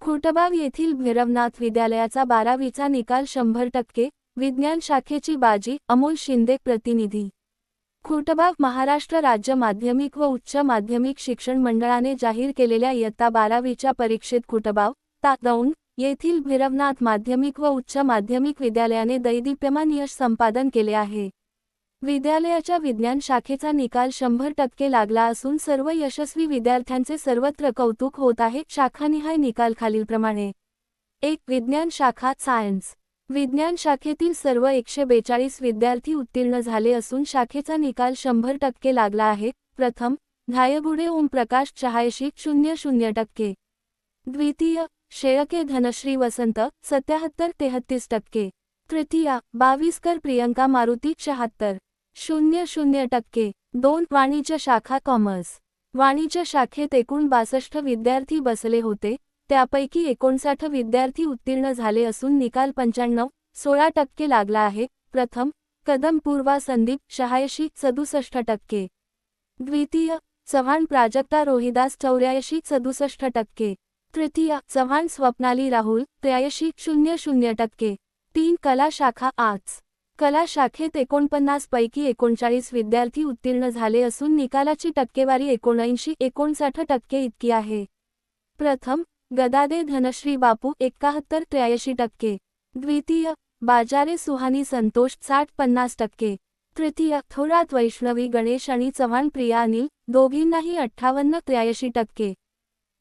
खुटबाव येथील भैरवनाथ विद्यालयाचा 12वीचा निकाल 100%, विज्ञान शाखेची बाजी, अमोल शिंदे प्रतिनिधी. खुटबाव महाराष्ट्र राज्य माध्यमिक व उच्च माध्यमिक शिक्षण मंडळाने जाहीर केलेल्या इयत्ता 12वीच्या परीक्षेत खुटबाव ता. दौंड येथील भैरवनाथ माध्यमिक व उच्च माध्यमिक विद्यालयाने दैदिप्यमान यश संपादन केले आहे. विद्यालयाच्या विज्ञान शाखेचा निकाल 100% लागला असून सर्व यशस्वी विद्यार्थ्यांचे सर्वत्र कौतुक होत आहे. शाखानिहाय निकाल खालीलप्रमाणे. 1. विज्ञान शाखा सायन्स. विज्ञान शाखेतील सर्व 142 विद्यार्थी उत्तीर्ण झाले असून शाखेचा निकाल 100% लागला आहे. प्रथम, धायगुडे ओमप्रकाश 86.00%. द्वितीय, शेळके धनश्री वसंत 77.33%. तृतीया, बाविस्कर प्रियंका मारुती 76.00%. 2. वाणिज्य शाखा कॉमर्स. वाणिज्य शाखेत एकूण 62 विद्यार्थी बसले होते, त्यापैकी 59 विद्यार्थी उत्तीर्ण झाले असून निकाल 95.16% लागला आहे. प्रथम, कदम पूर्वा संदीप 86.67%. द्वितीय, चव्हाण प्राजक्ता रोहिदास 84.67%. तृतीय, चव्हाण स्वप्नाली राहुल 83.00%. 3. कला शाखा आर्ट्स. कला शाखेत 49 पैकी 39 विद्यार्थी उत्तीर्ण झाले असून निकालाची टक्केवारी 79.59% इतकी आहे. प्रथम, गदादे धनश्री बापू 71.83%. द्वितीय, बाजारे सुहानी संतोष 60.50%. तृतीय, थोरात वैष्णवी गणेश आणि चव्हाण प्रिया अनिल दोघींनाही 58.83%.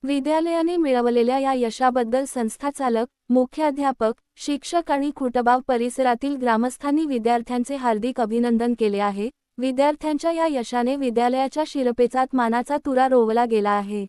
विद्यालयाने मिळवलेल्या या यशाबद्दल संस्थाचालक, मुख्याध्यापक, शिक्षक आणि खुटबाव परिसरातील ग्रामस्थांनी विद्यार्थ्यांचे हार्दिक अभिनंदन केले आहे. विद्यार्थ्यांच्या या यशाने विद्यालयाच्या शिरपेचात मानाचा तुरा रोवला गेला आहे.